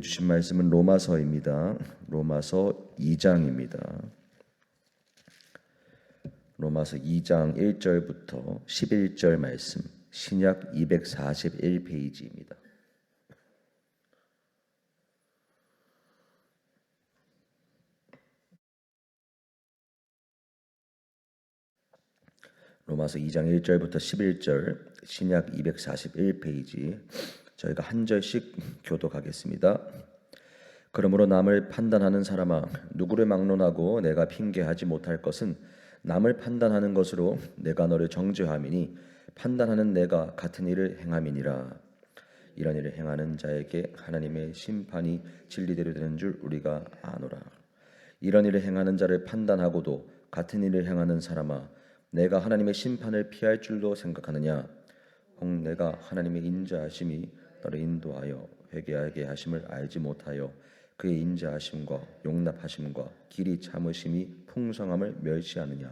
주신 말씀은 로마서입니다. 로마서 2장입니다. 로마서 2장 1절부터 11절 말씀, 신약 241페이지입니다. 로마서 2장 1절부터 11절, 신약 241페이지, 저희가 한 절씩 교독하겠습니다. 그러므로 남을 판단하는 사람아, 누구를 막론하고 내가 핑계하지 못할 것은 남을 판단하는 것으로 내가 너를 정죄함이니 판단하는 내가 같은 일을 행함이니라. 이런 일을 행하는 자에게 하나님의 심판이 진리대로 되는 줄 우리가 아노라. 이런 일을 행하는 자를 판단하고도 같은 일을 행하는 사람아, 내가 하나님의 심판을 피할 줄로 생각하느냐? 혹 내가 하나님의 인자하심이 너를 인도하여 회개하게 하심을 알지 못하여 그의 인자하심과 용납하심과 길이 참으심이 풍성함을 멸시하느냐?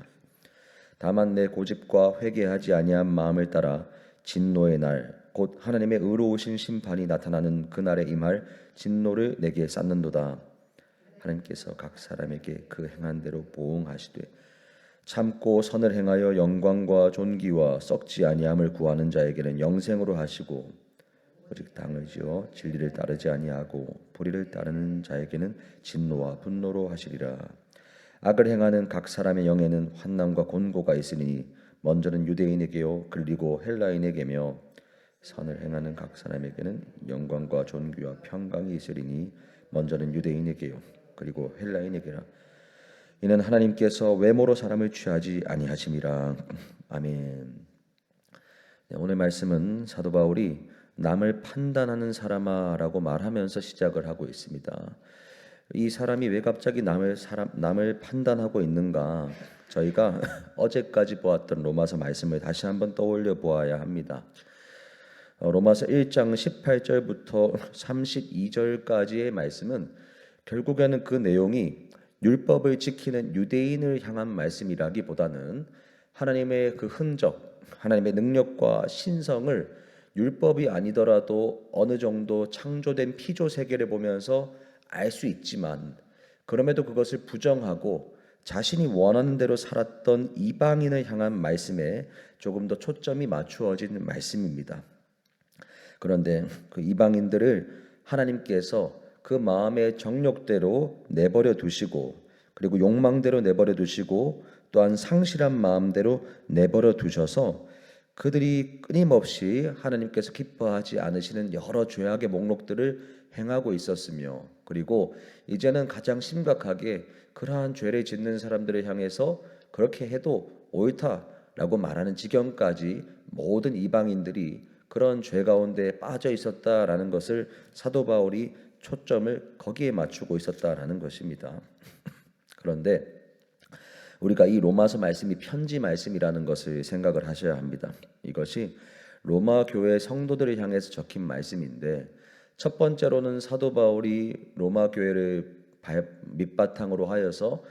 다만 내 고집과 회개하지 아니한 마음을 따라 진노의 날 곧 하나님의 의로우신 심판이 나타나는 그날에 임할 진노를 내게 쌓는도다. 하나님께서 각 사람에게 그 행한 대로 보응하시되 참고 선을 행하여 영광과 존귀와 썩지 아니함을 구하는 자에게는 영생으로 하시고 오직 당을 지어 진리를 따르지 아니하고 불의를 따르는 자에게는 진노와 분노로 하시리라. 악을 행하는 각 사람의 영에는 환난과 곤고가 있으니 먼저는 유대인에게요 그리고 헬라인에게며 선을 행하는 각 사람에게는 영광과 존귀와 평강이 있으리니 먼저는 유대인에게요 그리고 헬라인에게라. 이는 하나님께서 외모로 사람을 취하지 아니하심이라. 아멘. 오늘 말씀은 사도 바울이 남을 판단하는 사람아라고 말하면서 시작을 하고 있습니다. 이 사람이 왜 갑자기 남을 판단하고 있는가? 저희가 어제까지 보았던 로마서 말씀을 다시 한번 떠올려 보아야 합니다. 로마서 1장 18절부터 32절까지의 말씀은 결국에는 그 내용이 율법을 지키는 유대인을 향한 말씀이라기보다는 하나님의 그 흔적, 하나님의 능력과 신성을 율법이 아니더라도 어느 정도 창조된 피조 세계를 보면서 알 수 있지만 그럼에도 그것을 부정하고 자신이 원하는 대로 살았던 이방인을 향한 말씀에 조금 더 초점이 맞추어진 말씀입니다. 그런데 그 이방인들을 하나님께서 그 마음의 정욕대로 내버려 두시고 그리고 욕망대로 내버려 두시고 또한 상실한 마음대로 내버려 두셔서 그들이 끊임없이 하나님께서 기뻐하지 않으시는 여러 죄악의 목록들을 행하고 있었으며 그리고 이제는 가장 심각하게 그러한 죄를 짓는 사람들을 향해서 그렇게 해도 옳다라고 말하는 지경까지 모든 이방인들이 그런 죄 가운데 빠져 있었다라는 것을 사도 바울이 초점을 거기에 맞추고 있었다라는 것입니다. 그런데 우리가 이 로마서 말씀이 편지 말씀이라는 것을 생각을 하셔야 합니다. 이것이 로마 교회 성도들을 향해서 적힌 말씀인데 첫 번째로는 사도 바울이 로마 교회를 밑바탕으로 하여서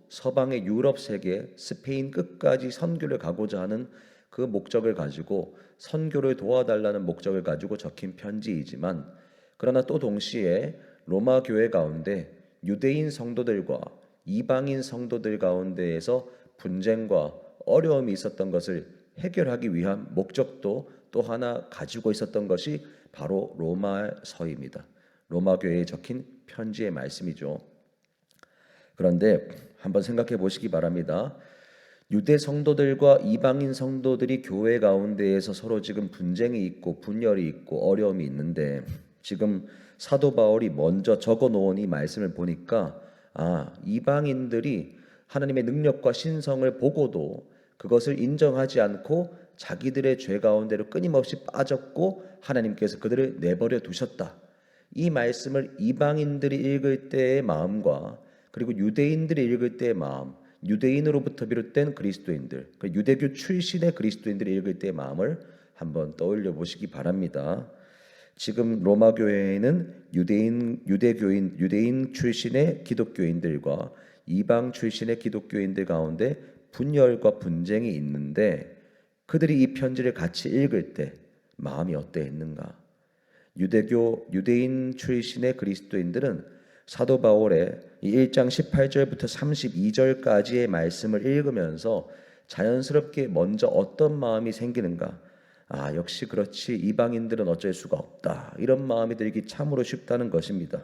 서방의 유럽 세계, 스페인 끝까지 선교를 가고자 하는 그 목적을 가지고 선교를 도와달라는 목적을 가지고 적힌 편지이지만 그러나 또 동시에 로마 교회 가운데 유대인 성도들과 이방인 성도들 가운데에서 분쟁과 어려움이 있었던 것을 해결하기 위한 목적도 또 하나 가지고 있었던 것이 바로 로마서입니다. 로마 교회에 적힌 편지의 말씀이죠. 그런데 한번 생각해 보시기 바랍니다. 유대 성도들과 이방인 성도들이 교회 가운데에서 서로 지금 분쟁이 있고 분열이 있고 어려움이 있는데 지금 사도 바울이 먼저 적어 놓은 이 말씀을 보니까 이방인들이 하나님의 능력과 신성을 보고도 그것을 인정하지 않고 자기들의 죄 가운데로 끊임없이 빠졌고 하나님께서 그들을 내버려 두셨다. 이 말씀을 이방인들이 읽을 때의 마음과 그리고 유대인들이 읽을 때의 마음, 유대인으로부터 비롯된 그리스도인들, 유대교 출신의 그리스도인들이 읽을 때의 마음을 한번 떠올려 보시기 바랍니다. 지금 로마 교회에는 유대인 출신의 기독교인들과 이방 출신의 기독교인들 가운데 분열과 분쟁이 있는데 그들이 이 편지를 같이 읽을 때 마음이 어땠는가? 유대인 출신의 그리스도인들은 사도 바울의 이 1장 18절부터 32절까지의 말씀을 읽으면서 자연스럽게 먼저 어떤 마음이 생기는가? 아, 역시 그렇지. 이방인들은 어쩔 수가 없다. 이런 마음이 들기 참으로 쉽다는 것입니다.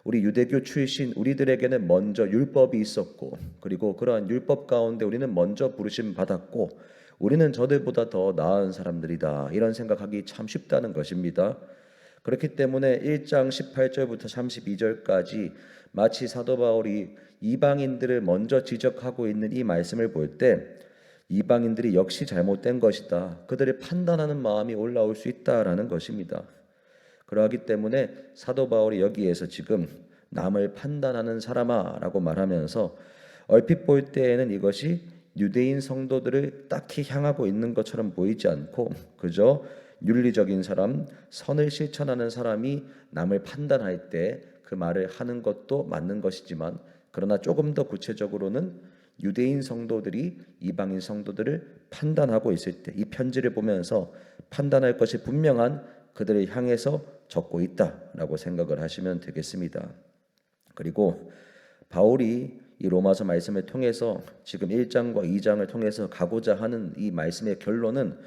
우리 유대교 출신 우리들에게는 먼저 율법이 있었고, 그리고 그러한 율법 가운데 우리는 먼저 부르심 받았고, 우리는 저들보다 더 나은 사람들이다. 이런 생각하기 참 쉽다는 것입니다. 그렇기 때문에 1장 18절부터 32절까지 마치 사도 바울이 이방인들을 먼저 지적하고 있는 이 말씀을 볼 때 이방인들이 역시 잘못된 것이다. 그들을 판단하는 마음이 올라올 수 있다라는 것입니다. 그러하기 때문에 사도 바울이 여기에서 지금 남을 판단하는 사람아라고 말하면서 얼핏 볼 때에는 이것이 유대인 성도들을 딱히 향하고 있는 것처럼 보이지 않고 그저 윤리적인 사람, 선을 실천하는 사람이 남을 판단할 때 그 말을 하는 것도 맞는 것이지만 그러나 조금 더 구체적으로는 유대인 성도들이 이방인 성도들을 판단하고 있을 때 이 편지를 보면서 판단할 것이 분명한 그들을 향해서 적고 있다라고 생각을 하시면 되겠습니다. 그리고 바울이 이 로마서 말씀을 통해서 지금 1장과 2장을 통해서 가고자 하는 이 말씀의 결론은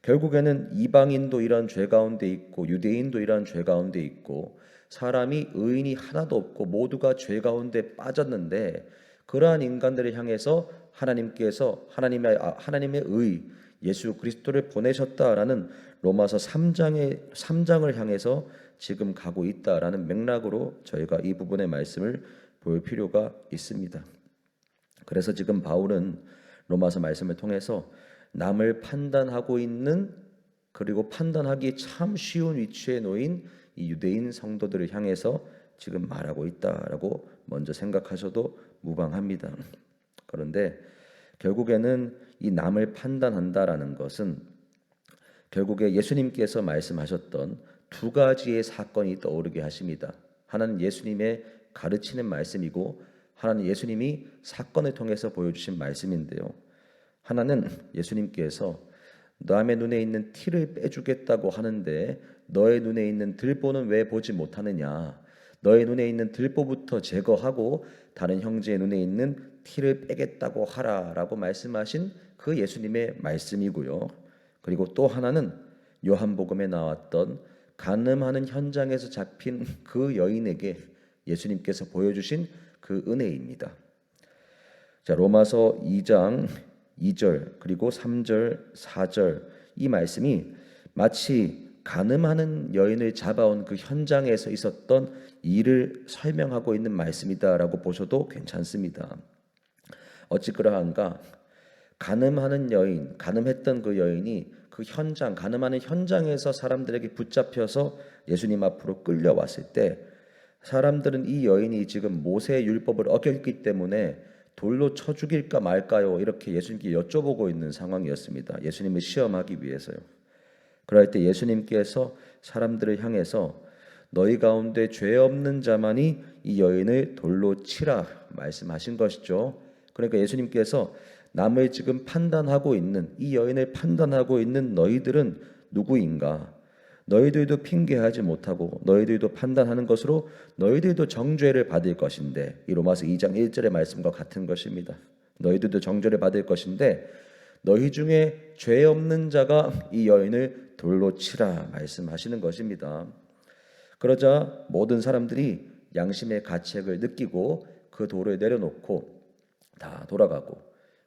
결국에는 이방인도 이런 죄 가운데 있고 유대인도 이런 죄 가운데 있고 사람이 의인이 하나도 없고 모두가 죄 가운데 빠졌는데 그러한 인간들을 향해서 하나님께서 하나님의 의 예수 그리스도를 보내셨다라는 로마서 3장을 향해서 지금 가고 있다라는 맥락으로 저희가 이 부분의 말씀을 볼 필요가 있습니다. 그래서 지금 바울은 로마서 말씀을 통해서 남을 판단하고 있는 그리고 판단하기 참 쉬운 위치에 놓인 이 유대인 성도들을 향해서 지금 말하고 있다라고 먼저 생각하셔도 무방합니다. 그런데 결국에는 이 남을 판단한다라는 것은 결국에 예수님께서 말씀하셨던 두 가지의 사건이 떠오르게 하십니다. 하나는 예수님의 가르치는 말씀이고 하나는 예수님이 사건을 통해서 보여주신 말씀인데요. 하나는 예수님께서 남의 눈에 있는 티를 빼주겠다고 하는데 너의 눈에 있는 들보는 왜 보지 못하느냐? 너의 눈에 있는 들보부터 제거하고 다른 형제의 눈에 있는 티를 빼겠다고 하라라고 말씀하신 그 예수님의 말씀이고요. 그리고 또 하나는 요한복음에 나왔던 간음하는 현장에서 잡힌 그 여인에게 예수님께서 보여주신 그 은혜입니다. 자, 로마서 2장 2절 그리고 3절 4절 이 말씀이 마치 간음하는 여인을 잡아온 그 현장에서 있었던 일을 설명하고 있는 말씀이다라고 보셔도 괜찮습니다. 어찌 그러한가? 간음하는 여인, 간음했던 그 여인이 그 현장, 간음하는 현장에서 사람들에게 붙잡혀서 예수님 앞으로 끌려왔을 때 사람들은 이 여인이 지금 모세의 율법을 어겼기 때문에 돌로 쳐 죽일까 말까요? 이렇게 예수님께 여쭤보고 있는 상황이었습니다. 예수님을 시험하기 위해서요. 그럴 때 예수님께서 사람들을 향해서 너희 가운데 죄 없는 자만이 이 여인을 돌로 치라 말씀하신 것이죠. 그러니까 예수님께서 남을 지금 판단하고 있는 이 여인을 판단하고 있는 너희들은 누구인가? 너희들도 핑계하지 못하고 너희들도 판단하는 것으로 너희들도 정죄를 받을 것인데 이 로마서 2장 1절의 말씀과 같은 것입니다. 너희들도 정죄를 받을 것인데 너희 중에 죄 없는 자가 이 여인을 돌로 치라 말씀하시는 것입니다. 그러자 모든 사람들이 양심의 가책을 느끼고 그 돌을 내려놓고 다 돌아가고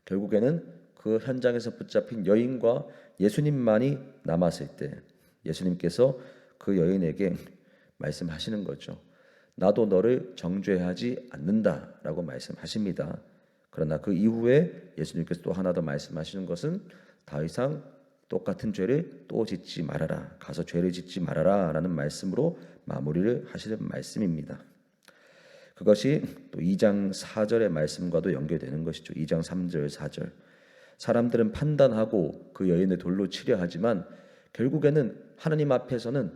결국에는 그 현장에서 붙잡힌 여인과 예수님만이 남았을 때 예수님께서 그 여인에게 말씀하시는 거죠. 나도 너를 정죄하지 않는다라고 말씀하십니다. 그러나 그 이후에 예수님께서 또 하나 더 말씀하시는 것은 더 이상 똑같은 죄를 또 짓지 말아라. 가서 죄를 짓지 말아라 라는 말씀으로 마무리를 하시는 말씀입니다. 그것이 또 2장 4절의 말씀과도 연결되는 것이죠. 2장 3절 4절 사람들은 판단하고 그 여인을 돌로 치려 하지만 결국에는 하나님 앞에서는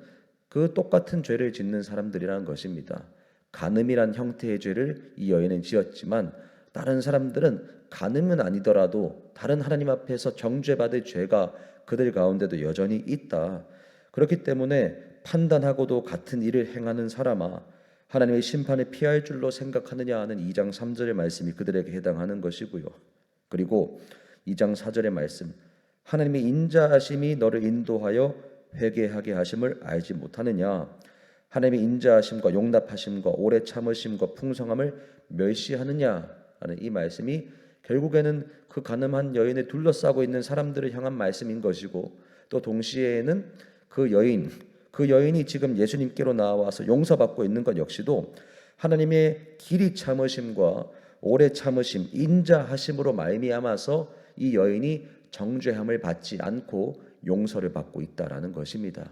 그 똑같은 죄를 짓는 사람들이라는 것입니다. 간음이란 형태의 죄를 이 여인은 지었지만 다른 사람들은 간음은 아니더라도 다른 하나님 앞에서 정죄받을 죄가 그들 가운데도 여전히 있다. 그렇기 때문에 판단하고도 같은 일을 행하는 사람아 하나님의 심판을 피할 줄로 생각하느냐 하는 2장 3절의 말씀이 그들에게 해당하는 것이고요. 그리고 2장 4절의 말씀, 하나님의 인자하심이 너를 인도하여 회개하게 하심을 알지 못하느냐. 하나님의 인자하심과 용납하심과 오래 참으심과 풍성함을 멸시하느냐 하는 이 말씀이 결국에는 그 가늠한 여인을 둘러싸고 있는 사람들을 향한 말씀인 것이고, 또 동시에는 그 여인이 지금 예수님께로 나와서 용서받고 있는 것 역시도 하나님의 길이 참으심과 오래 참으심, 인자하심으로 말미암아서 이 여인이 정죄함을 받지 않고 용서를 받고 있다라는 것입니다.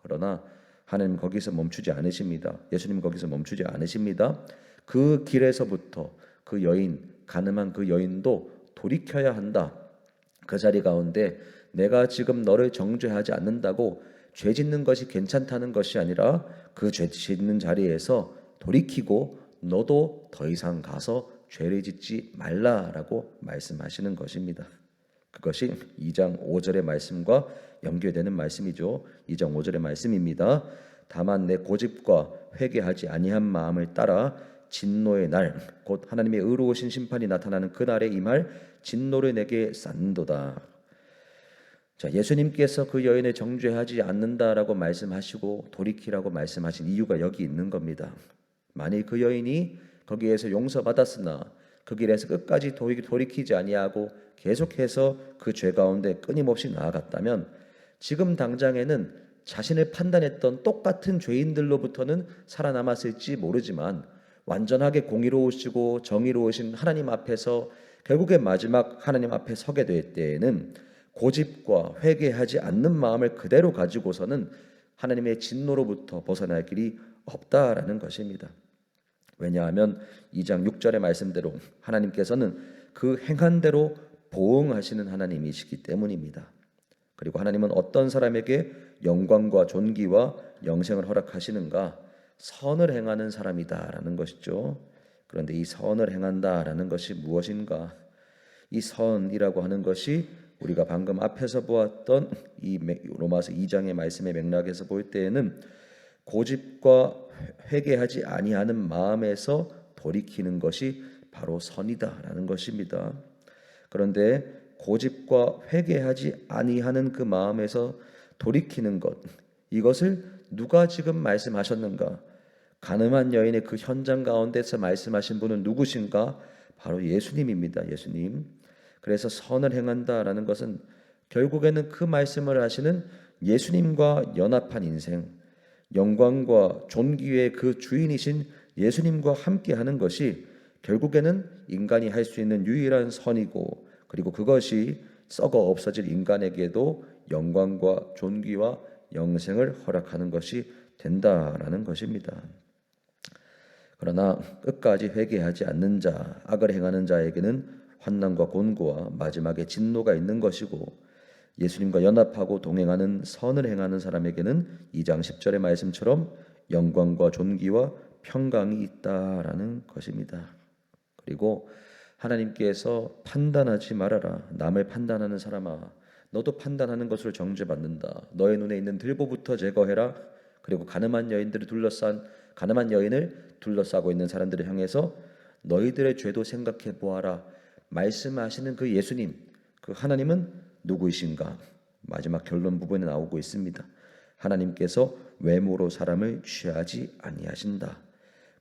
그러나 하나님 거기서 멈추지 않으십니다. 예수님 거기서 멈추지 않으십니다. 그 길에서부터 그 여인, 가늠한 그 여인도 돌이켜야 한다. 그 자리 가운데 내가 지금 너를 정죄하지 않는다고 죄 짓는 것이 괜찮다는 것이 아니라 그 죄 짓는 자리에서 돌이키고 너도 더 이상 가서 죄를 짓지 말라라고 말씀하시는 것입니다. 그것이 2장 5절의 말씀과 연결되는 말씀이죠. 2장 5절의 말씀입니다. 다만 내 고집과 회개하지 아니한 마음을 따라 진노의 날, 곧 하나님의 의로우신 심판이 나타나는 그 날에 임할 진노를 내게 쌓는도다. 자, 예수님께서 그 여인을 정죄하지 않는다라고 말씀하시고 돌이키라고 말씀하신 이유가 여기 있는 겁니다. 만일 그 여인이 거기에서 용서받았으나 그 길에서 끝까지 돌이키지 아니하고 계속해서 그 죄 가운데 끊임없이 나아갔다면 지금 당장에는 자신을 판단했던 똑같은 죄인들로부터는 살아남았을지 모르지만 완전하게 공의로우시고 정의로우신 하나님 앞에서 결국에 마지막 하나님 앞에 서게 될 때에는 고집과 회개하지 않는 마음을 그대로 가지고서는 하나님의 진노로부터 벗어날 길이 없다라는 것입니다. 왜냐하면 2장 6절의 말씀대로 하나님께서는 그 행한 대로 보응하시는 하나님이시기 때문입니다. 그리고 하나님은 어떤 사람에게 영광과 존귀와 영생을 허락하시는가? 선을 행하는 사람이다라는 것이죠. 그런데 이 선을 행한다라는 것이 무엇인가? 이 선이라고 하는 것이 우리가 방금 앞에서 보았던 이 로마서 2장의 말씀의 맥락에서 볼 때에는 고집과 회개하지 아니하는 마음에서 돌이키는 것이 바로 선이다라는 것입니다. 그런데 고집과 회개하지 아니하는 그 마음에서 돌이키는 것, 이것을 누가 지금 말씀하셨는가? 가늠한 여인의 그 현장 가운데서 말씀하신 분은 누구신가? 바로 예수님입니다. 예수님. 그래서 선을 행한다라는 것은 결국에는 그 말씀을 하시는 예수님과 연합한 인생, 영광과 존귀의 그 주인이신 예수님과 함께하는 것이 결국에는 인간이 할 수 있는 유일한 선이고, 그리고 그것이 썩어 없어질 인간에게도 영광과 존귀와 영생을 허락하는 것이 된다라는 것입니다. 그러나 끝까지 회개하지 않는 자, 악을 행하는 자에게는 환난과 곤고와 마지막에 진노가 있는 것이고, 예수님과 연합하고 동행하는 선을 행하는 사람에게는 2장 10절의 말씀처럼 영광과 존귀와 평강이 있다라는 것입니다. 그리고 하나님께서 판단하지 말아라. 남을 판단하는 사람아, 너도 판단하는 것으로 정죄받는다. 너의 눈에 있는 들보부터 제거해라. 그리고 가늠한 여인을 둘러싸고 있는 사람들을 향해서 너희들의 죄도 생각해 보아라. 말씀하시는 그 예수님, 그 하나님은 누구이신가? 마지막 결론 부분에 나오고 있습니다. 하나님께서 외모로 사람을 취하지 아니하신다.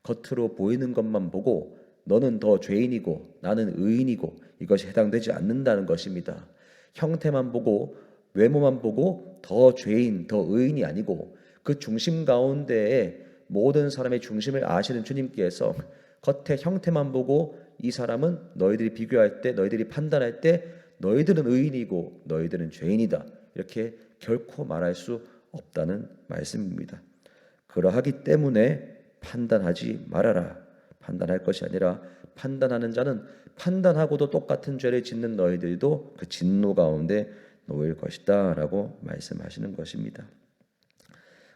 겉으로 보이는 것만 보고 너는 더 죄인이고 나는 의인이고 이것이 해당되지 않는다는 것입니다. 형태만 보고 외모만 보고 더 죄인, 더 의인이 아니고 그 중심 가운데에 모든 사람의 중심을 아시는 주님께서 겉의 형태만 보고 이 사람은 너희들이 비교할 때, 너희들이 판단할 때 너희들은 의인이고 너희들은 죄인이다, 이렇게 결코 말할 수 없다는 말씀입니다. 그러하기 때문에 판단하지 말아라. 판단할 것이 아니라 판단하는 자는 판단하고도 똑같은 죄를 짓는 너희들도 그 진노 가운데 놓일 것이다 라고 말씀하시는 것입니다.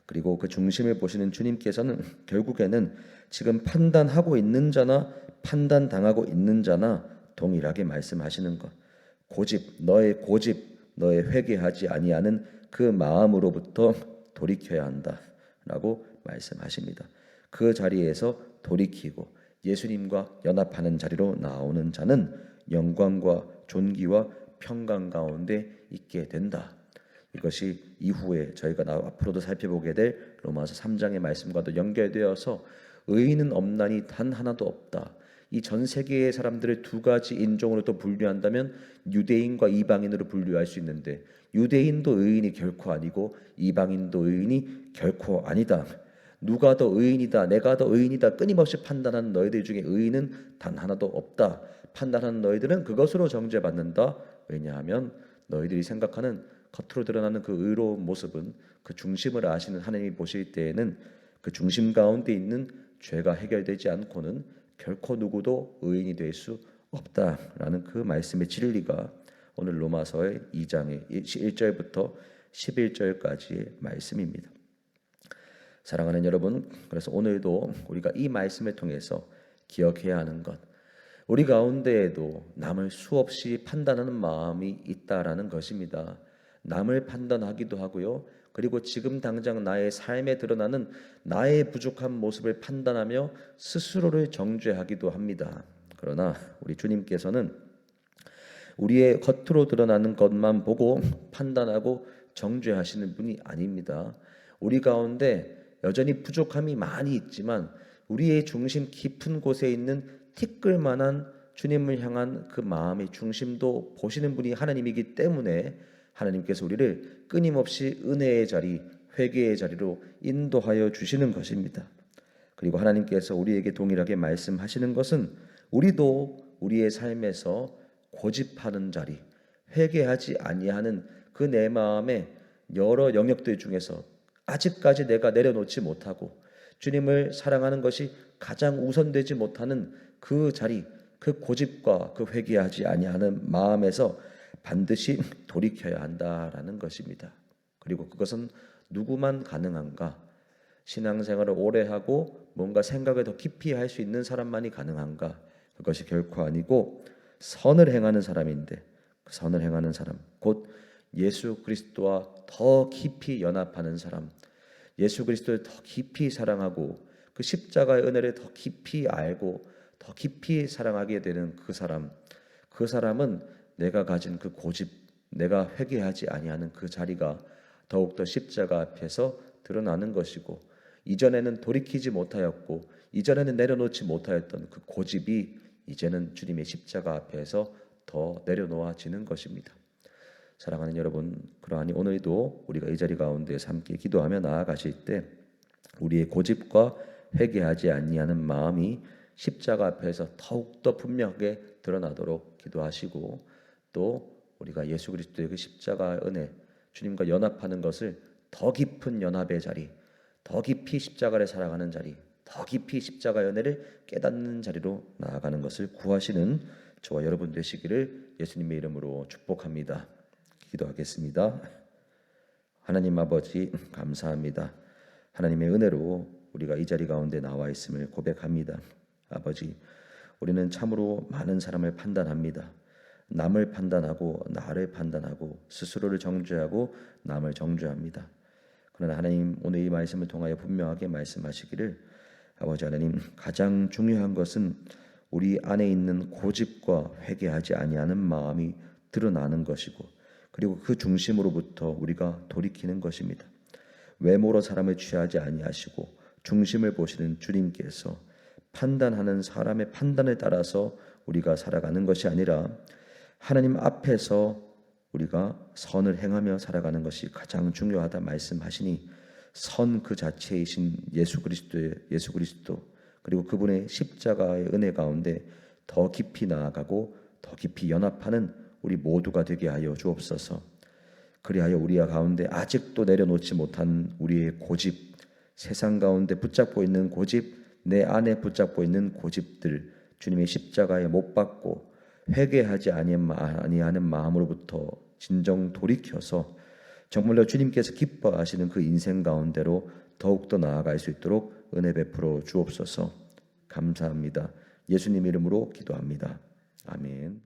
그리고 그 중심을 보시는 주님께서는 결국에는 지금 판단하고 있는 자나 판단당하고 있는 자나 동일하게 말씀하시는 것, 너의 회개하지 아니하는 그 마음으로부터 돌이켜야 한다. 라고 말씀하십니다. 그 자리에서 돌이키고 예수님과 연합하는 자리로 나오는 자는 영광과 존귀와 평강 가운데 있게 된다. 이것이 이후에 저희가 앞으로도 살펴보게 될 로마서 3장의 말씀과도 연결되어서 의인은 없나니 단 하나도 없다. 이 전 세계의 사람들을 두 가지 인종으로 또 분류한다면 유대인과 이방인으로 분류할 수 있는데 유대인도 의인이 결코 아니고 이방인도 의인이 결코 아니다. 누가 더 의인이다, 내가 더 의인이다 끊임없이 판단하는 너희들 중에 의인은 단 하나도 없다. 판단하는 너희들은 그것으로 정죄받는다. 왜냐하면 너희들이 생각하는 겉으로 드러나는 그 의로운 모습은 그 중심을 아시는 하나님이 보실 때에는 그 중심 가운데 있는 죄가 해결되지 않고는 결코 누구도 의인이 될 수 없다라는 그 말씀의 진리가 오늘 로마서의 2장의 1절부터 11절까지의 말씀입니다. 사랑하는 여러분, 그래서 오늘도 우리가 이 말씀을 통해서 기억해야 하는 것, 우리 가운데에도 남을 수없이 판단하는 마음이 있다라는 것입니다. 남을 판단하기도 하고요. 그리고 지금 당장 나의 삶에 드러나는 나의 부족한 모습을 판단하며 스스로를 정죄하기도 합니다. 그러나 우리 주님께서는 우리의 겉으로 드러나는 것만 보고 판단하고 정죄하시는 분이 아닙니다. 우리 가운데 여전히 부족함이 많이 있지만 우리의 중심 깊은 곳에 있는 티끌만한 주님을 향한 그 마음의 중심도 보시는 분이 하나님이기 때문에 하나님께서 우리를 끊임없이 은혜의 자리, 회개의 자리로 인도하여 주시는 것입니다. 그리고 하나님께서 우리에게 동일하게 말씀하시는 것은 우리도 우리의 삶에서 고집하는 자리, 회개하지 아니하는 그 내 마음의 여러 영역들 중에서 아직까지 내가 내려놓지 못하고 주님을 사랑하는 것이 가장 우선되지 못하는 그 자리, 그 고집과 그 회개하지 아니하는 마음에서 반드시 돌이켜야 한다라는 것입니다. 그리고 그것은 누구만 가능한가? 신앙생활을 오래 하고 뭔가 생각을 더 깊이 할 수 있는 사람만이 가능한가? 그것이 결코 아니고 선을 행하는 사람인데 그 선을 행하는 사람, 곧 예수 그리스도와 더 깊이 연합하는 사람, 예수 그리스도를 더 깊이 사랑하고 그 십자가의 은혜를 더 깊이 알고 더 깊이 사랑하게 되는 그 사람은 내가 가진 그 고집, 내가 회개하지 아니하는 그 자리가 더욱더 십자가 앞에서 드러나는 것이고 이전에는 돌이키지 못하였고 이전에는 내려놓지 못하였던 그 고집이 이제는 주님의 십자가 앞에서 더 내려놓아지는 것입니다. 사랑하는 여러분, 그러하니 오늘도 우리가 이 자리 가운데서 함께 기도하며 나아가실 때 우리의 고집과 회개하지 아니하는 마음이 십자가 앞에서 더욱더 분명하게 드러나도록 기도하시고 또 우리가 예수 그리스도의 그 십자가의 은혜, 주님과 연합하는 것을 더 깊은 연합의 자리, 더 깊이 십자가를 살아가는 자리, 더 깊이 십자가의 은혜를 깨닫는 자리로 나아가는 것을 구하시는 저와 여러분 되시기를 예수님의 이름으로 축복합니다. 기도하겠습니다. 하나님 아버지 감사합니다. 하나님의 은혜로 우리가 이 자리 가운데 나와 있음을 고백합니다. 아버지, 우리는 참으로 많은 사람을 판단합니다. 남을 판단하고 나를 판단하고 스스로를 정죄하고 남을 정죄합니다. 그러나 하나님 오늘 이 말씀을 통하여 분명하게 말씀하시기를 아버지 하나님, 가장 중요한 것은 우리 안에 있는 고집과 회개하지 아니하는 마음이 드러나는 것이고 그리고 그 중심으로부터 우리가 돌이키는 것입니다. 외모로 사람을 취하지 아니하시고 중심을 보시는 주님께서 판단하는 사람의 판단에 따라서 우리가 살아가는 것이 아니라 하나님 앞에서 우리가 선을 행하며 살아가는 것이 가장 중요하다 말씀하시니 선 그 자체이신 예수 그리스도 그리고 그분의 십자가의 은혜 가운데 더 깊이 나아가고 더 깊이 연합하는 우리 모두가 되게 하여 주옵소서. 그리하여 우리 가운데 아직도 내려놓지 못한 우리의 고집, 세상 가운데 붙잡고 있는 고집, 내 안에 붙잡고 있는 고집들 주님의 십자가에 못 박고 회개하지 아니하는 마음으로부터 진정 돌이켜서 정말로 주님께서 기뻐하시는 그 인생 가운데로 더욱더 나아갈 수 있도록 은혜 베풀어 주옵소서. 감사합니다. 예수님 이름으로 기도합니다. 아멘.